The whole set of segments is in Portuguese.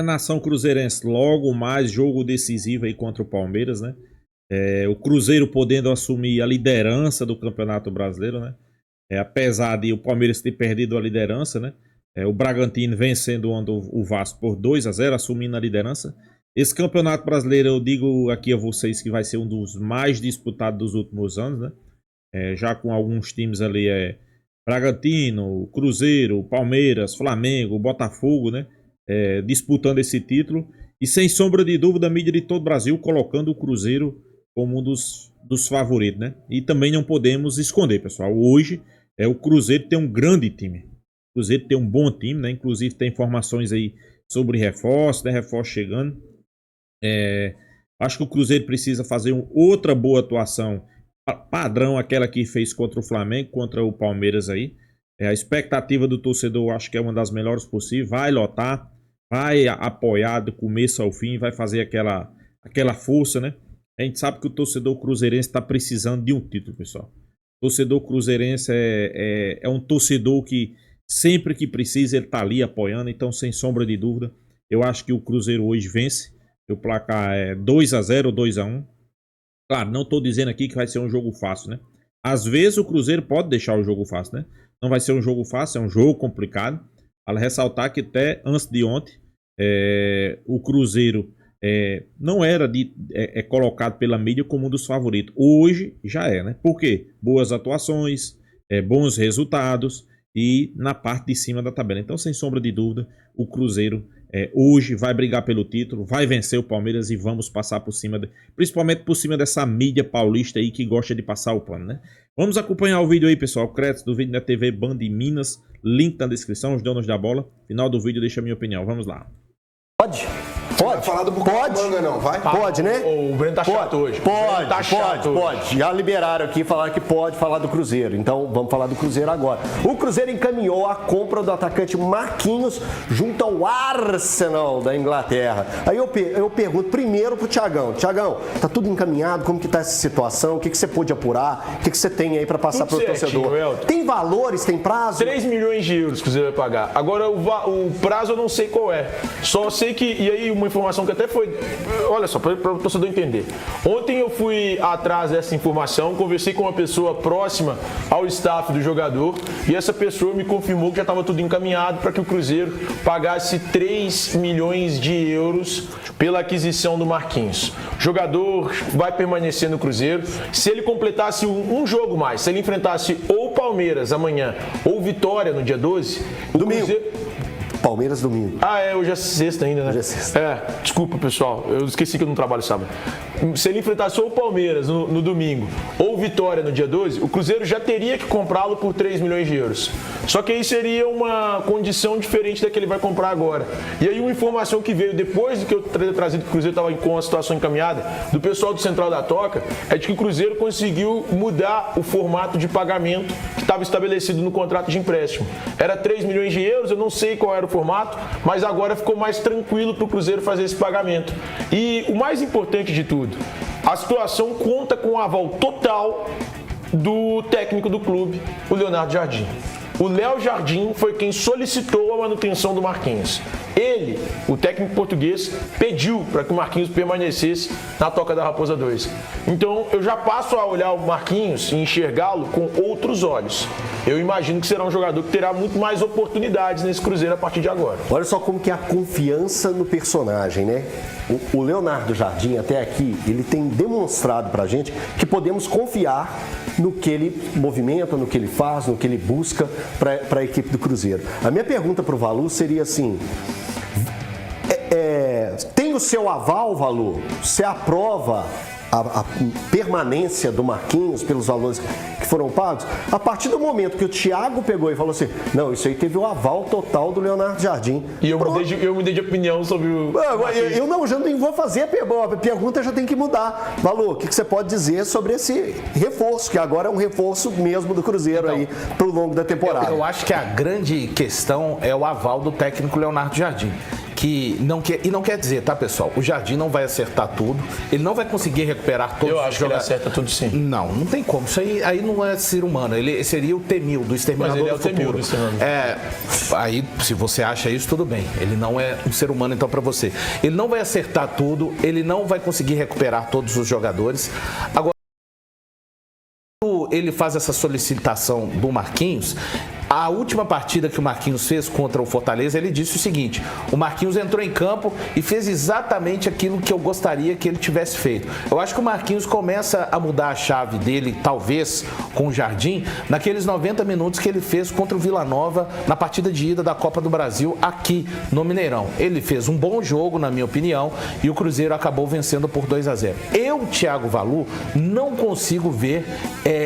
Nação Cruzeirense, logo mais jogo decisivo aí contra o Palmeiras, né? O Cruzeiro podendo assumir a liderança do Campeonato Brasileiro, né? Apesar de o Palmeiras ter perdido a liderança, né? O Bragantino vencendo o Vasco por 2-0, assumindo a liderança. Esse Campeonato Brasileiro, eu digo aqui a vocês que vai ser um dos mais disputados dos últimos anos, né? Já com alguns times ali, Bragantino, Cruzeiro, Palmeiras, Flamengo, Botafogo, né? Disputando esse título. E sem sombra de dúvida, a mídia de todo o Brasil colocando o Cruzeiro como um dos favoritos, né? E também não podemos esconder, pessoal. Hoje, o Cruzeiro tem um grande time. O Cruzeiro tem um bom time, né? Inclusive tem informações aí sobre reforço, né? Reforço chegando. Acho que o Cruzeiro precisa fazer outra boa atuação, padrão aquela que fez contra o Flamengo, contra o Palmeiras aí. A expectativa do torcedor, acho que é uma das melhores possível. Vai lotar, vai apoiar do começo ao fim, vai fazer aquela força, né? A gente sabe que o torcedor cruzeirense está precisando de um título, pessoal. O torcedor cruzeirense é um torcedor que sempre que precisa ele está ali apoiando. Então, sem sombra de dúvida, eu acho que o Cruzeiro hoje vence. O placar é 2-0 ou 2-1. Claro, não estou dizendo aqui que vai ser um jogo fácil, né? Às vezes o Cruzeiro pode deixar o jogo fácil, né? Não vai ser um jogo fácil, é um jogo complicado. Vale ressaltar que até antes de ontem, o Cruzeiro não era colocado pela mídia como um dos favoritos. Hoje já é, né? Por quê? Boas atuações, bons resultados e na parte de cima da tabela. Então, sem sombra de dúvida, o Cruzeiro hoje vai brigar pelo título, vai vencer o Palmeiras e vamos passar por cima, principalmente por cima dessa mídia paulista aí que gosta de passar o pano, né? Vamos acompanhar o vídeo aí, pessoal. Créditos do vídeo na TV Band Minas, link na descrição, os donos da bola. Final do vídeo deixa a minha opinião. Vamos lá. Pode? Pode? Vai falar do Bucaramanga, não, vai? Pode, né? O Breno tá chato hoje. Pode. Já liberaram aqui, falaram que pode falar do Cruzeiro. Então, vamos falar do Cruzeiro agora. O Cruzeiro encaminhou a compra do atacante Marquinhos junto ao Arsenal da Inglaterra. Aí eu pergunto primeiro pro Thiagão. Thiagão, tá tudo encaminhado? Como que tá essa situação? O que você pôde apurar? O que você tem aí para passar pro torcedor? Elton. Tem valores? Tem prazo? 3 milhões de euros que o Cruzeiro vai pagar. Agora, o prazo eu não sei qual é. Só sei que... E aí, uma informação que até foi... Olha só, para o torcedor entender. Ontem eu fui atrás dessa informação, conversei com uma pessoa próxima ao staff do jogador e essa pessoa me confirmou que já estava tudo encaminhado para que o Cruzeiro pagasse 3 milhões de euros pela aquisição do Marquinhos. O jogador vai permanecer no Cruzeiro. Se ele completasse um jogo mais, se ele enfrentasse ou Palmeiras amanhã ou Vitória no dia 12, domingo. Cruzeiro... Palmeiras domingo. Hoje é sexta ainda, né? Hoje é sexta. Desculpa, pessoal. Eu esqueci que eu não trabalho sábado. Se ele enfrentasse ou o Palmeiras no domingo ou Vitória no dia 12, o Cruzeiro já teria que comprá-lo por 3 milhões de euros. Só que aí seria uma condição diferente da que ele vai comprar agora. E aí uma informação que veio depois do que eu teria trazido que o Cruzeiro estava com a situação encaminhada, do pessoal do Central da Toca, é de que o Cruzeiro conseguiu mudar o formato de pagamento que estava estabelecido no contrato de empréstimo. Era 3 milhões de euros, eu não sei qual era o formato, mas agora ficou mais tranquilo para o Cruzeiro fazer esse pagamento. E o mais importante de tudo, a situação conta com o aval total do técnico do clube, o Leonardo Jardim. O Léo Jardim foi quem solicitou a manutenção do Marquinhos. Ele, o técnico português, pediu para que o Marquinhos permanecesse na Toca da Raposa 2. Então, eu já passo a olhar o Marquinhos e enxergá-lo com outros olhos. Eu imagino que será um jogador que terá muito mais oportunidades nesse Cruzeiro a partir de agora. Olha só como que é a confiança no personagem, né? O Leonardo Jardim, até aqui, ele tem demonstrado pra gente que podemos confiar no que ele movimenta, no que ele faz, no que ele busca para a equipe do Cruzeiro. A minha pergunta para o Valu seria assim: tem o seu aval, Valu? Você aprova a permanência do Marquinhos pelos valores que foram pagos? A partir do momento que o Thiago pegou e falou assim, não, isso aí teve o aval total do Leonardo Jardim. E eu mudei de opinião sobre o... Eu já nem vou fazer a pergunta, já tem que mudar. Valu, o que você pode dizer sobre esse reforço, que agora é um reforço mesmo do Cruzeiro aí pro longo da temporada? Eu acho que a grande questão é o aval do técnico Leonardo Jardim, que não quer dizer, tá, pessoal? O Jardim não vai acertar tudo, ele não vai conseguir recuperar todos os Eu acho que ele acerta tudo sim. Não tem como. Isso aí não é ser humano. Ele seria o T-1000 do Exterminador do Futuro. Mas ele é o T-1000 do Exterminador. Aí, se você acha isso, tudo bem. Ele não é um ser humano, então, para você. Ele não vai acertar tudo, ele não vai conseguir recuperar todos os jogadores. Agora, ele faz essa solicitação do Marquinhos. A última partida que o Marquinhos fez contra o Fortaleza, ele disse o seguinte: o Marquinhos entrou em campo e fez exatamente aquilo que eu gostaria que ele tivesse feito. Eu acho que o Marquinhos começa a mudar a chave dele, talvez, com o Jardim, naqueles 90 minutos que ele fez contra o Vila Nova na partida de ida da Copa do Brasil aqui no Mineirão. Ele fez um bom jogo, na minha opinião, e o Cruzeiro acabou vencendo por 2-0. Eu, Thiago Valu, não consigo ver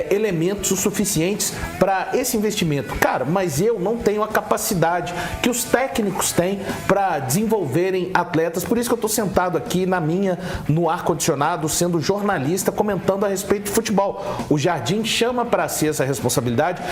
elementos suficientes para esse investimento. Cara, mas eu não tenho a capacidade que os técnicos têm para desenvolverem atletas. Por isso que eu estou sentado aqui no ar-condicionado, sendo jornalista, comentando a respeito de futebol. O Jardim chama para si essa responsabilidade.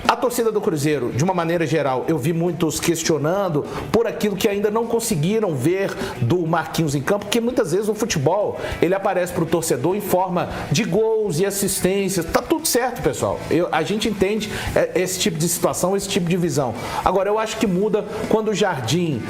A torcida do Cruzeiro, de uma maneira geral, eu vi muitos questionando por aquilo que ainda não conseguiram ver do Marquinhos em campo, porque muitas vezes o futebol, ele aparece para o torcedor em forma de gols e assistências. Tá tudo certo, pessoal. A gente entende esse tipo de situação, esse tipo de visão. Agora, eu acho que muda quando o Jardim,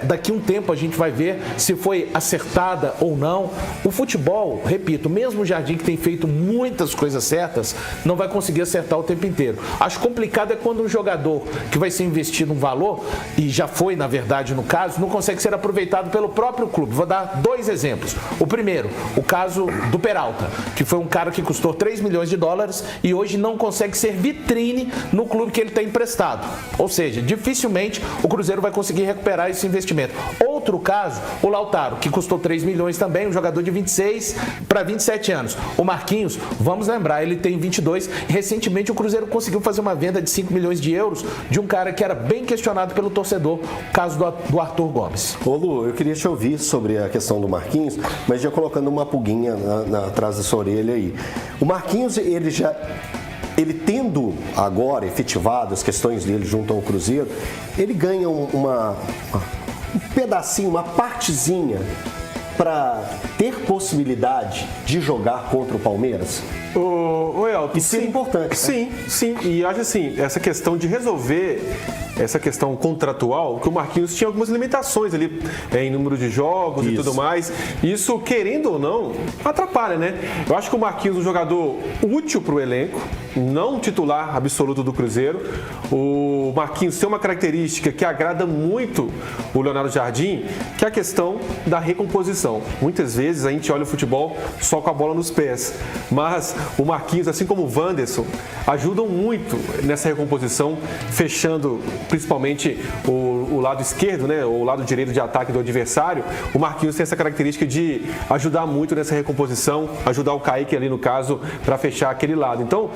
daqui a um tempo a gente vai ver se foi acertada ou não. O futebol, repito, mesmo o Jardim que tem feito muitas coisas certas, não vai conseguir acertar o tempo inteiro. Acho complicado é quando um jogador que vai ser investido um valor, e já foi, na verdade, no caso, não consegue ser aproveitado pelo próprio clube. Vou dar 2 exemplos. O primeiro, o caso do Peralta, que foi um cara que custou 3 milhões de dólares e hoje não consegue ser vitrine no clube que ele está emprestado. Ou seja, dificilmente o Cruzeiro vai conseguir recuperar esse investimento. Outro caso, o Lautaro, que custou 3 milhões também, um jogador de 26 para 27 anos. O Marquinhos, vamos lembrar, ele tem 22. Recentemente o Cruzeiro conseguiu fazer uma venda de 5 milhões de euros de um cara que era bem questionado pelo torcedor, o caso do Arthur Gomes. Ô Lu, eu queria te ouvir sobre a questão do Marquinhos, mas já colocando uma pulguinha atrás da sua orelha aí. O Marquinhos, ele tendo agora efetivado as questões dele junto ao Cruzeiro, ele ganha um pedacinho, uma partezinha para ter possibilidade de jogar contra o Palmeiras? O Elton, isso é importante. Sim, sim. E acho assim, essa questão de resolver essa questão contratual, que o Marquinhos tinha algumas limitações ali em número de jogos e tudo mais. Isso, querendo ou não, atrapalha, né? Eu acho que o Marquinhos é um jogador útil para o elenco, não titular absoluto do Cruzeiro. O Marquinhos tem uma característica que agrada muito o Leonardo Jardim, que é a questão da recomposição. Muitas vezes a gente olha o futebol só com a bola nos pés, mas o Marquinhos, assim como o Wanderson, ajudam muito nessa recomposição, fechando principalmente o lado esquerdo, né, ou o lado direito de ataque do adversário. O Marquinhos tem essa característica de ajudar muito nessa recomposição, ajudar o Kaique ali no caso para fechar aquele lado. Então,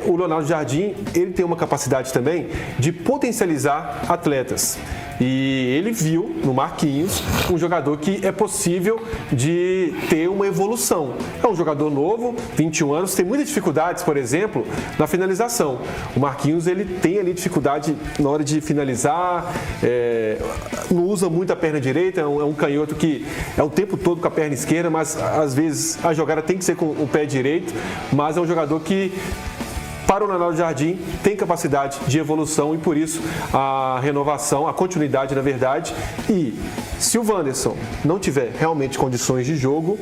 o Leonardo Jardim, ele tem uma capacidade também de potencializar atletas. E ele viu no Marquinhos um jogador que é possível de ter uma evolução. É um jogador novo, 21 anos, tem muitas dificuldades, por exemplo, na finalização. O Marquinhos, ele tem ali dificuldade na hora de finalizar, não usa muito a perna direita, é um canhoto que é o tempo todo com a perna esquerda, mas às vezes a jogada tem que ser com o pé direito, mas é um jogador que, para o Leonardo Jardim, tem capacidade de evolução e por isso a renovação, a continuidade na verdade. E se o Wanderson não tiver realmente condições de jogo,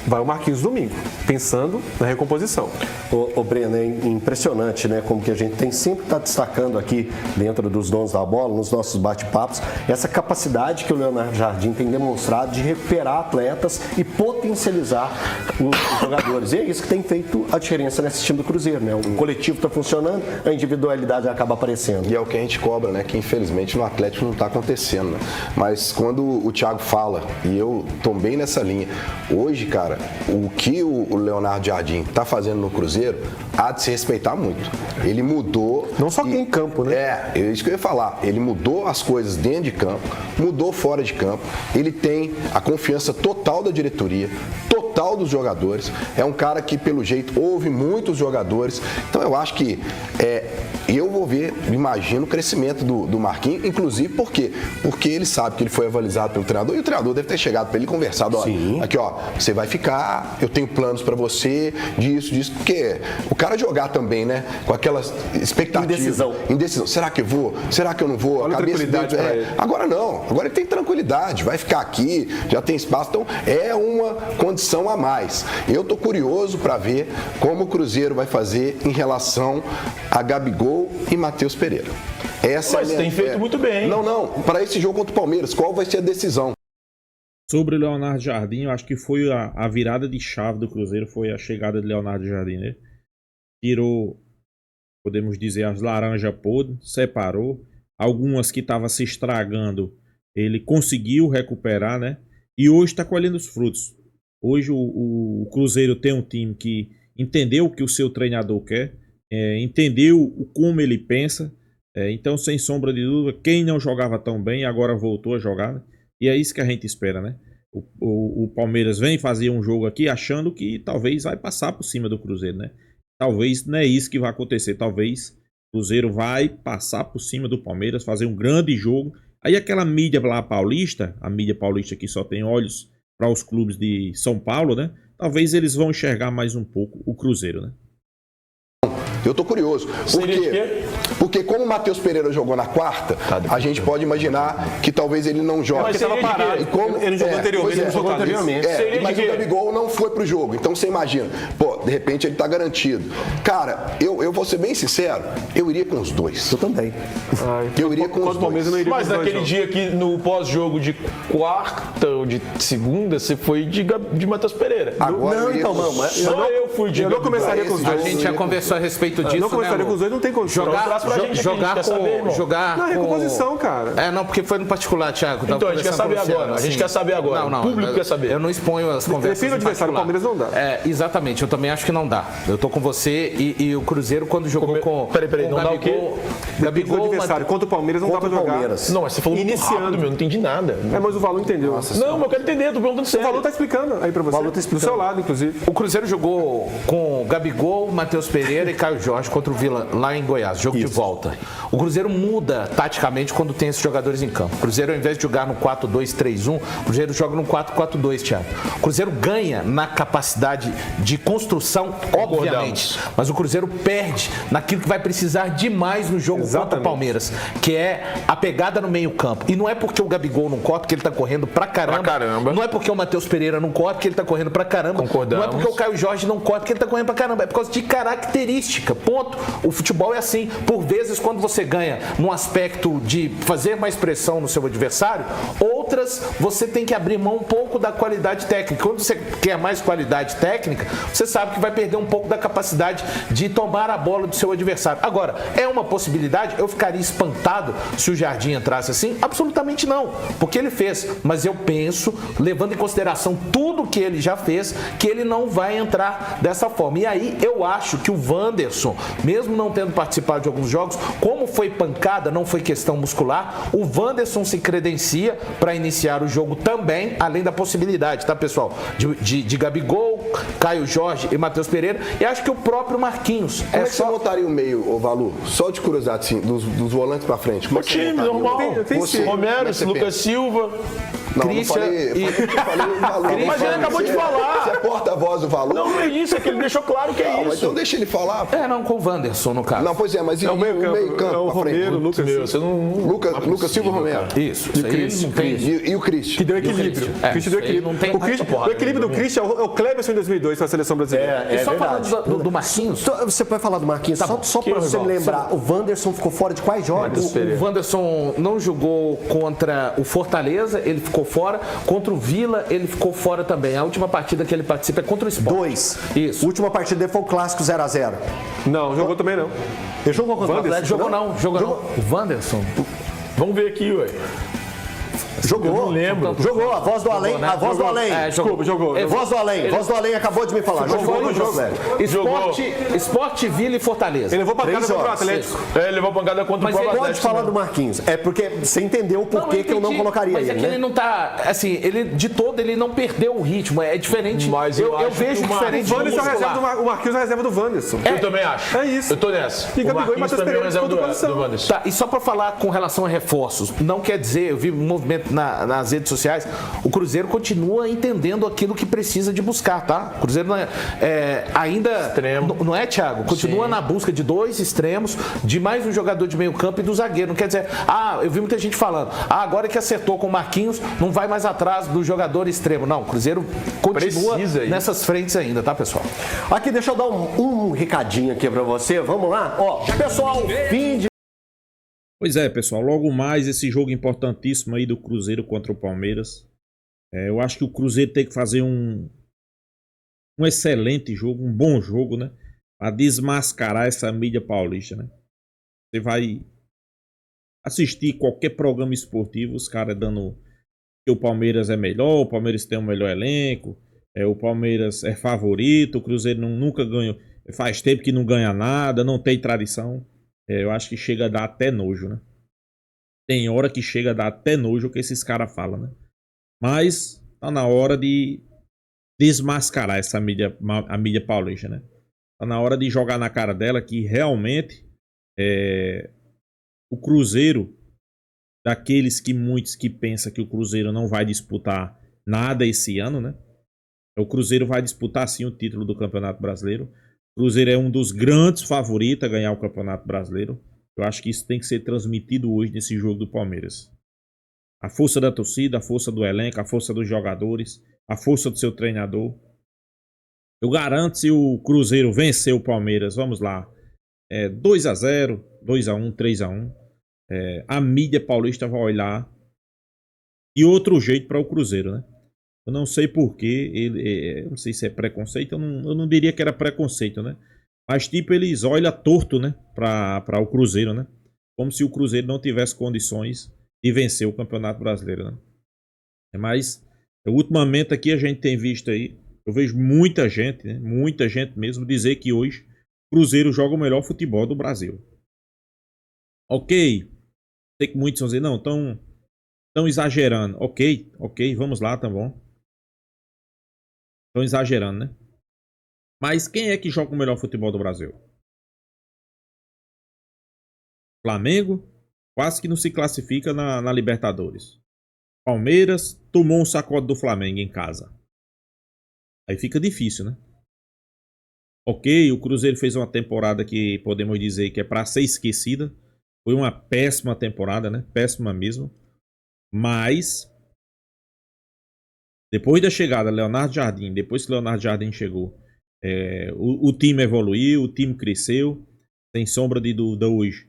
vai o Marquinhos domingo, pensando na recomposição. Ô Breno, é impressionante, né? Como que a gente tem sempre está destacando aqui dentro dos donos da bola, nos nossos bate-papos, essa capacidade que o Leonardo Jardim tem demonstrado de recuperar atletas e potencializar os jogadores. E é isso que tem feito a diferença nesse time do Cruzeiro, né? O coletivo está funcionando, a individualidade acaba aparecendo. E é o que a gente cobra, né? Que infelizmente no Atlético não está acontecendo, né? Mas quando o Thiago fala, e eu tô bem nessa linha, hoje, cara, o que o Leonardo Jardim está fazendo no Cruzeiro há de se respeitar muito. Ele mudou... Não só aqui em campo, né? É isso que eu ia falar. Ele mudou as coisas dentro de campo, mudou fora de campo. Ele tem a confiança total da diretoria, total dos jogadores. É um cara que, pelo jeito, ouve muitos jogadores. Então, eu acho que eu vou ver, imagino, o crescimento do Marquinhos, inclusive por quê? Porque ele sabe que ele foi avalizado pelo treinador e o treinador deve ter chegado para ele e conversado, olha, aqui ó, você vai ficar, eu tenho planos para você, disso, porque o cara jogar também, né, com aquelas expectativas. Indecisão. Será que eu vou? Será que eu não vou? Olha a tranquilidade pra ele. Agora não, agora ele tem tranquilidade, vai ficar aqui, já tem espaço, então é uma condição a mais. Eu tô curioso para ver como o Cruzeiro vai fazer em relação a Gabigol e Matheus Pereira. Mas tem feito muito bem. Não, para esse jogo contra o Palmeiras, qual vai ser a decisão? Sobre o Leonardo Jardim, eu acho que foi a virada de chave do Cruzeiro, foi a chegada de Leonardo Jardim, né? Tirou, podemos dizer, as laranjas podres, separou. Algumas que estavam se estragando, ele conseguiu recuperar, né? E hoje está colhendo os frutos. Hoje o Cruzeiro tem um time que entendeu o que o seu treinador quer, entendeu como ele pensa. Então, sem sombra de dúvida, quem não jogava tão bem agora voltou a jogar, né? E é isso que a gente espera, né? O Palmeiras vem fazer um jogo aqui achando que talvez vai passar por cima do Cruzeiro, né? Talvez não é isso que vai acontecer. Talvez o Cruzeiro vai passar por cima do Palmeiras, fazer um grande jogo. Aí aquela mídia lá paulista, a mídia paulista que só tem olhos para os clubes de São Paulo, né? Talvez eles vão enxergar mais um pouco o Cruzeiro, né? Eu tô curioso. Por quê? Porque como o Matheus Pereira jogou na quarta, a gente pode imaginar que talvez ele não jogue. Mas estava parado. E como, ele jogou anteriormente. Mas o Gabigol não foi pro jogo. Então você imagina, pô, de repente ele tá garantido. Cara, eu vou ser bem sincero, eu iria com os dois. Eu também. Eu iria com os dois. Mas naquele dia que no pós-jogo de quarta ou de segunda, você foi de Matheus Pereira. Agora não, então, não. Só eu fui de Eu não começaria com os dois. A gente já conversou a respeito disso, não começaria com os dois, não tem condição. Jogar na recomposição, cara. Não, porque foi no particular, Thiago. Então, a gente quer saber agora. A gente quer saber agora. Não, o público quer saber. Eu não exponho as conversas. Define o adversário, o Palmeiras não dá. Exatamente, eu também acho que não dá. Eu tô com você e o Cruzeiro quando jogou com... Peraí, não dá o quê? Gabigol, o adversário. Contra o Palmeiras não dá pra jogar. Não, mas você falou iniciando, meu, não entendi nada. Mas o Valor entendeu. Não, mas eu quero entender, tô perguntando sério. O Valor tá explicando aí pra você. O Valor tá explicando. Do seu lado, inclusive. O Cruzeiro jogou com Gabigol, Matheus Pereira e Caio Jorge contra o Vila lá em Goiás, jogo de volta. O Cruzeiro muda taticamente quando tem esses jogadores em campo. O Cruzeiro, ao invés de jogar no 4-2-3-1, o Cruzeiro joga no 4-4-2, Thiago. O Cruzeiro ganha na capacidade de construção, obviamente, mas o Cruzeiro perde naquilo que vai precisar demais no jogo contra o Palmeiras, que é a pegada no meio campo. E não é porque o Gabigol não corre, porque ele tá correndo pra caramba. Não é porque o Matheus Pereira não corre, porque ele tá correndo pra caramba. Concordamos. Não é porque o Caio Jorge não corre, porque ele tá correndo pra caramba. É por causa de característica, ponto. O futebol é assim. Por vezes, quando você ganha num aspecto de fazer mais pressão no seu adversário, outras você tem que abrir mão um pouco da qualidade técnica. Quando você quer mais qualidade técnica, você sabe que vai perder um pouco da capacidade de tomar a bola do seu adversário. Agora, é uma possibilidade? Eu ficaria espantado se o Jardim entrasse assim? Absolutamente não, porque ele fez. Mas eu penso, levando em consideração tudo que ele já fez, que ele não vai entrar dessa forma. E aí eu acho que o Wanderson, mesmo não tendo participado de alguns jogos, como foi pancada, não foi questão muscular, o Wanderson se credencia para iniciar o jogo também, além da possibilidade, tá, pessoal? De Gabigol, Caio Jorge e Matheus Pereira. E acho que o próprio Marquinhos. Como é que você montaria o meio, ô Valu? Só de curiosidade, assim, dos volantes pra frente. Como é que time normal. Você, Romero, Lucas Silva. Não, Christian falei o Valu. Mas ele acabou de falar. Você é porta-voz do Valu? Não é isso, é que ele deixou claro que é isso. Mas então deixa ele falar. Não, com o Wanderson, no caso. Não, pois é, mas e o meio campo? É o Romero, o Lucas Silva. Lucas Silva Romero. Isso aí não tem. E o Christian? Que deu equilíbrio. O Christian deu equilíbrio. O equilíbrio do Christian é o Cleberson em 2002 para a seleção brasileira. E só falando do Marquinhos. Você pode falar do Marquinhos? Só para você me lembrar, o Wanderson ficou fora de quais jogos? O Wanderson não jogou contra o Fortaleza, ele ficou fora. Contra o Vila, ele ficou fora também. A última partida que ele participa é contra o Sport. 2. Isso. A última partida dele foi o clássico 0x0. Não, jogou também não. Ele jogou contra o Atlético? Jogou não. O Wanderson. Vamos ver aqui, ué. Jogou. Eu não lembro. Jogou. A voz do além. né? A voz do além. Desculpa, jogou. Voz do além. Voz do além acabou de me falar. Jogou no jogo. Esporte Vila e Fortaleza. Ele levou pancada 3 contra o horas. Atlético. Ele levou pancada contra Mas o ele próprio Pode Atlético. falar do Marquinhos. É porque você entendeu o porquê que eu não colocaria mas ele, é que né? ele não tá, assim, ele de todo ele não perdeu o ritmo, é diferente. Mas eu acho vejo que o diferente O Wanderson é do reserva muscular. do o Marquinhos é reserva do Wanderson. Eu também acho. É isso. Eu tô nessa. E O Gabigol e Marquinhos Matheus também é Pereira reserva disputam posição. do Wanderson. Tá, e só para falar com relação a reforços, não quer dizer, eu vi um movimento nas redes sociais, o Cruzeiro continua entendendo aquilo que precisa de buscar, tá? O Cruzeiro ainda Extremo. não é, Thiago? Continua Sim. na busca de 2 extremos, de mais um jogador de meio campo e do zagueiro. Não quer dizer, eu vi muita gente falando, agora que acertou com o Marquinhos, não vai mais atrás do jogador extremo. Não, o Cruzeiro continua Precisa ir. nessas frentes ainda, tá, pessoal? Aqui, deixa eu dar um recadinho aqui pra você. Vamos lá? Ó, pessoal, fim de Pois é, pessoal, logo mais esse jogo importantíssimo aí do Cruzeiro contra o Palmeiras. Eu acho que o Cruzeiro tem que fazer um excelente jogo, um bom jogo, né? Pra desmascarar essa mídia paulista, né? Você vai assistir qualquer programa esportivo, os caras dando que o Palmeiras é melhor, o Palmeiras tem o melhor elenco, o Palmeiras é favorito, o Cruzeiro nunca ganhou, faz tempo que não ganha nada, não tem tradição. Eu acho que chega a dar até nojo, né? Tem hora que chega a dar até nojo o que esses caras falam, né? Mas tá na hora de desmascarar a mídia paulista, né? Tá na hora de jogar na cara dela que realmente o Cruzeiro, daqueles que muitos que pensam que o Cruzeiro não vai disputar nada esse ano, né? O Cruzeiro vai disputar sim o título do Campeonato Brasileiro. O Cruzeiro é um dos grandes favoritos a ganhar o Campeonato Brasileiro. Eu acho que isso tem que ser transmitido hoje nesse jogo do Palmeiras. A força da torcida, a força do elenco, a força dos jogadores, a força do seu treinador. Eu garanto, se o Cruzeiro vencer o Palmeiras, vamos lá, 2-0, 2-1, 3-1, a mídia paulista vai olhar de outro jeito para o Cruzeiro, né? Eu não sei porquê, eu não sei se é preconceito, eu não diria que era preconceito, né? Mas tipo, eles olham torto, né, para o Cruzeiro, né? Como se o Cruzeiro não tivesse condições de vencer o Campeonato Brasileiro, né? Mas, ultimamente aqui a gente tem visto aí, eu vejo muita gente, né, muita gente mesmo, dizer que hoje o Cruzeiro joga o melhor futebol do Brasil. Ok, sei que muitos vão dizer, não, estão exagerando. Ok, vamos lá, tá bom. Estão exagerando, né? Mas quem é que joga o melhor futebol do Brasil? Flamengo quase que não se classifica na Libertadores. Palmeiras tomou um sacode do Flamengo em casa. Aí fica difícil, né? Ok, o Cruzeiro fez uma temporada que podemos dizer que é para ser esquecida. Foi uma péssima temporada, né? Péssima mesmo. Mas depois da chegada de Leonardo Jardim, depois que Leonardo Jardim chegou, o time evoluiu, o time cresceu, sem sombra de dúvida hoje.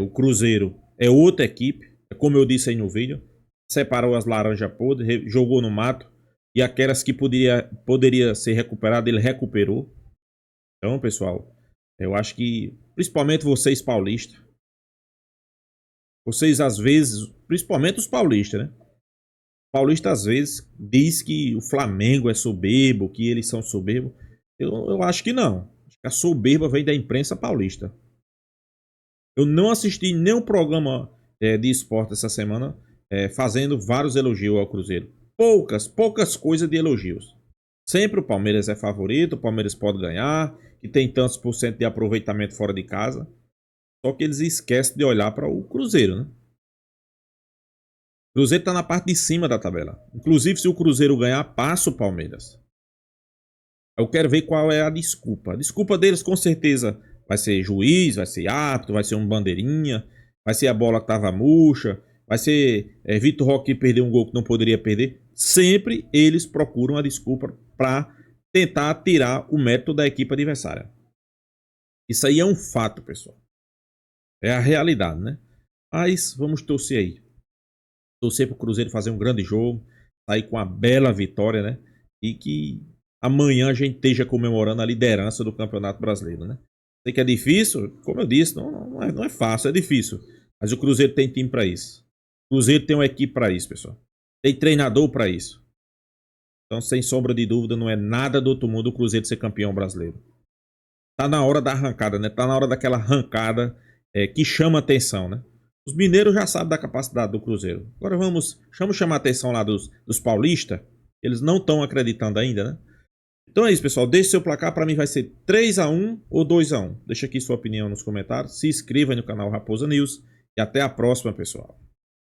O Cruzeiro é outra equipe, como eu disse aí no vídeo, separou as laranjas podres, jogou no mato, e aquelas que poderia ser recuperada, ele recuperou. Então, pessoal, eu acho que, principalmente vocês paulistas, vocês às vezes, principalmente os paulistas, né? Paulista às vezes diz que o Flamengo é soberbo, que eles são soberbos. Eu acho que não. Acho que a soberba vem da imprensa paulista. Eu não assisti nenhum programa de esporte essa semana fazendo vários elogios ao Cruzeiro. Poucas coisas de elogios. Sempre o Palmeiras é favorito, o Palmeiras pode ganhar, que tem tantos por cento de aproveitamento fora de casa. Só que eles esquecem de olhar para o Cruzeiro, né? O Cruzeiro está na parte de cima da tabela. Inclusive, se o Cruzeiro ganhar, passa o Palmeiras. Eu quero ver qual é a desculpa. A desculpa deles, com certeza, vai ser juiz, vai ser árbitro, vai ser um bandeirinha, vai ser a bola que estava murcha, vai ser Vitor Roque que perdeu um gol que não poderia perder. Sempre eles procuram a desculpa para tentar tirar o mérito da equipe adversária. Isso aí é um fato, pessoal. É a realidade, né? Mas vamos torcer aí. Torcer para o Cruzeiro fazer um grande jogo, sair com uma bela vitória, né? E que amanhã a gente esteja comemorando a liderança do Campeonato Brasileiro, né? Sei que é difícil, como eu disse, não é fácil, é difícil. Mas o Cruzeiro tem time para isso. O Cruzeiro tem uma equipe para isso, pessoal. Tem treinador para isso. Então, sem sombra de dúvida, não é nada do outro mundo o Cruzeiro ser campeão brasileiro. Tá na hora da arrancada, né? Tá na hora daquela arrancada que chama atenção, né? Os mineiros já sabem da capacidade do Cruzeiro. Agora vamos chamar a atenção lá dos paulistas. Eles não estão acreditando ainda, né? Então é isso, pessoal. Deixe seu placar. Para mim vai ser 3-1 ou 2-1. Deixa aqui sua opinião nos comentários. Se inscreva no canal Raposa News. E até a próxima, pessoal.